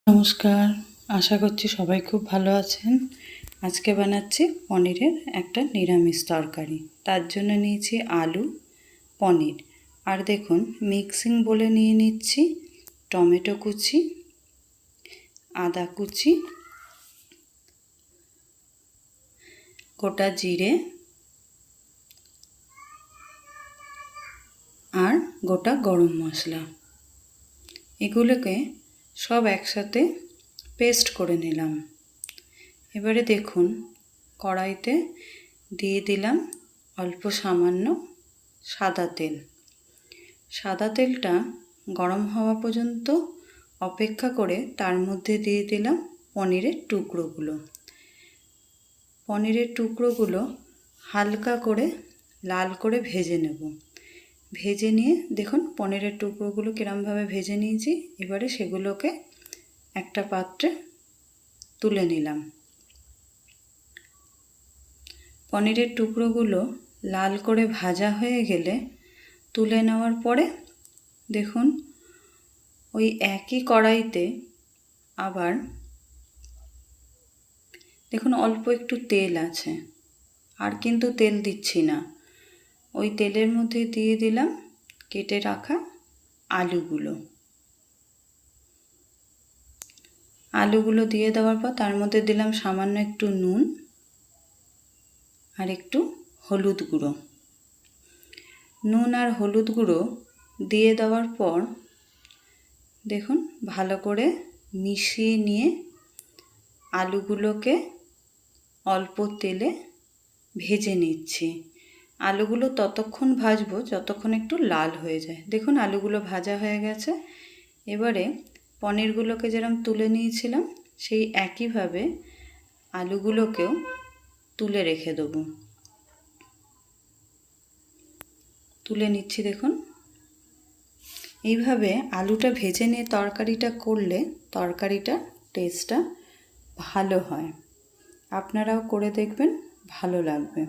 নমস্কার, আশা করছি সবাই খুব ভালো আছেন। আজকে বানাচ্ছি পনিরের একটা নিরামিষ তরকারি। তার জন্য নিয়েছি আলু, পনির আর দেখুন মিক্সিং বলে নিয়ে নিচ্ছি টমেটো কুচি, আদা কুচি, গোটা জিরে আর গোটা গরম মশলা। এগুলোকে সব একসাথে পেস্ট করে নিলাম। এবারে দেখুন কড়াইতে দিয়ে দিলাম অল্প সামান্য সাদা তেল। সাদা তেলটা গরম হওয়া পর্যন্ত অপেক্ষা করে তার মধ্যে দিয়ে দিলাম পনিরের টুকরোগুলো। পনিরের টুকরোগুলো হালকা করে লাল করে ভেজে নেব। ভেজে নিয়ে দেখুন পনিরের টুকরোগুলো কিরমভাবে ভেজে নিয়েছি। এবারে সেগুলোকে একটা পাত্রে তুলে নিলাম। পনিরের টুকরোগুলো লাল করে ভাজা হয়ে গেলে তুলে নেওয়ার পরে দেখুন ওই একই কড়াইতে আবার দেখুন অল্প একটু তেল আছে, আর কিন্তু তেল দিচ্ছি না। ওই তেলের মধ্যে দিয়ে দিলাম কেটে রাখা আলুগুলো দিয়ে দেওয়ার পর তার মধ্যে দিলাম সামান্য একটু নুন আর একটু হলুদ গুঁড়ো। নুন আর হলুদ গুঁড়ো দিয়ে দেওয়ার পর দেখুন ভালো করে মিশিয়ে নিয়ে আলুগুলোকে অল্প তেলে ভেজে নিচ্ছি। আলুগুলো ততক্ষণ ভাজবো যতক্ষণ একটু লাল হয়ে যায়। দেখুন আলুগুলো ভাজা হয়ে গেছে। এবারে পনিরগুলোকে যেরকম তুলে নিয়েছিলাম সেই একইভাবে আলুগুলোকেও তুলে রেখে দেবো। তুলে নিচ্ছি দেখুন। এইভাবে আলুটা ভেজে নিয়ে তরকারিটা করলে তরকারিটা টেস্টটা ভালো হয়। আপনারাও করে দেখবেন, ভালো লাগবে।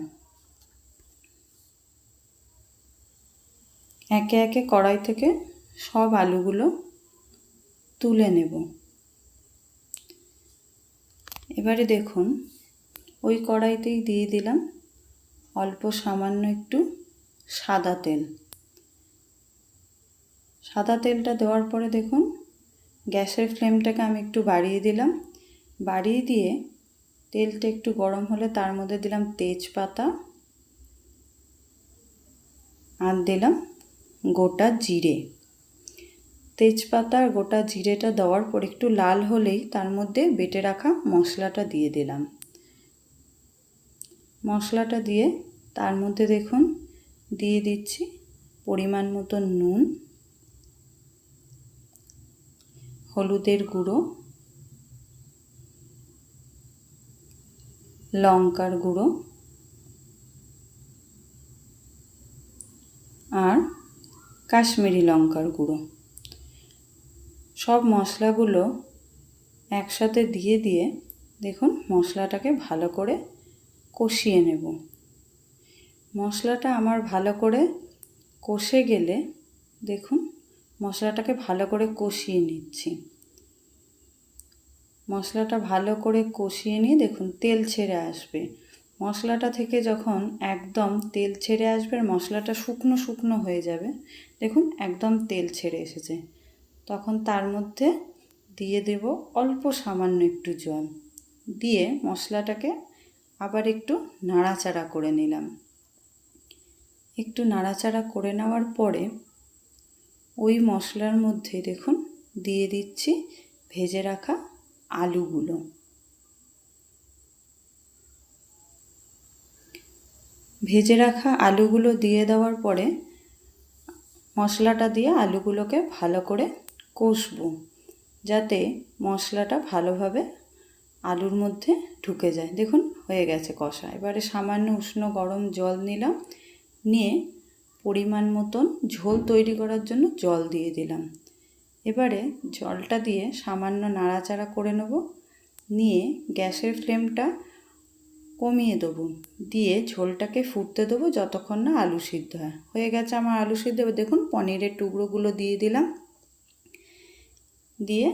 একে একে কড়াই থেকে সব আলুগুলো তুলে নেব। এবারে দেখুন ওই কড়াইতেই দিয়ে দিলাম অল্প সামান্য একটু সাদা তেল। সাদা তেলটা দেওয়ার পরে দেখুন গ্যাসের ফ্লেমটাকে আমি একটু বাড়িয়ে দিলাম। বাড়িয়ে দিয়ে তেলটা একটু গরম হলে তার মধ্যে দিলাম তেজপাতা আর দিলাম গোটা জিরে। তেজপাতা আর গোটা জিরেটা দেওয়ার পর একটু লাল হলেই তার মধ্যে বেটে রাখা মশলাটা দিয়ে দিলাম। মশলাটা দিয়ে তার মধ্যে দেখুন দিয়ে দিচ্ছি পরিমাণ মতো নুন, হলুদের গুঁড়ো, লঙ্কার গুঁড়ো আর কাশ্মীরি লঙ্কার গুঁড়ো। সব মশলাগুলো একসাথে দিয়ে দেখুন মশলাটাকে ভালো করে কষিয়ে নেব। মশলাটা আমার ভালো করে কষে গেলে দেখুন মশলাটাকে ভালো করে কষিয়ে নিচ্ছি। মশলাটা ভালো করে কষিয়ে নিয়ে দেখুন তেল ছেড়ে আসবে। মশলাটা থেকে যখন একদম তেল ছেড়ে আসবে, মশলাটা শুকনো শুকনো হয়ে যাবে, দেখুন একদম তেল ছেড়ে এসেছে, তখন তার মধ্যে দিয়ে দেব অল্প সামান্য একটু জল। দিয়ে মশলাটাকে আবার একটু নাড়াচাড়া করে নিলাম। একটু নাড়াচাড়া করে নেওয়ার পরে ওই মশলার মধ্যে দেখুন দিয়ে দিচ্ছি ভেজে রাখা আলুগুলো। ভেজে রাখা আলুগুলো দিয়ে দেওয়ার পরে মশলাটা দিয়ে আলুগুলোকে ভালো করে কষবো, যাতে মশলাটা ভালোভাবে আলুর মধ্যে ঢুকে যায়। দেখুন হয়ে গেছে কষা। এবারে সামান্য উষ্ণ গরম জল নিলাম, নিয়ে পরিমাণ মতন ঝোল তৈরি করার জন্য জল দিয়ে দিলাম। এবারে জলটা দিয়ে সামান্য নাড়াচাড়া করে নেব, নিয়ে গ্যাসের ফ্লেমটা কমিয়ে দেবো, দিয়ে ঝোলটাকে ফুটতে দেবো যতক্ষণ না আলু সিদ্ধ হয়। হয়ে গেছে আমার আলু সিদ্ধ। দেখুন পনিরের টুকরোগুলো দিয়ে দিলাম, দিয়ে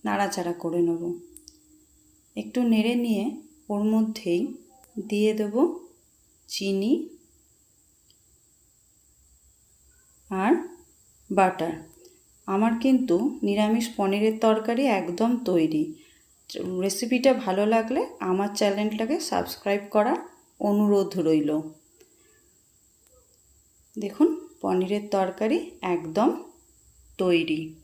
নাড়াচাড়া করে নেব। একটু নেড়ে নিয়ে ওর মধ্যেই দিয়ে দেব চিনি আর বাটার। আমার কিন্তু নিরামিষ পনিরের তরকারি একদম তৈরি। রেসিপিটা ভালো লাগলে আমার চ্যানেলটাকে সাবস্ক্রাইব করার অনুরোধ রইল। দেখুন পনিরের তরকারি একদম তৈরি।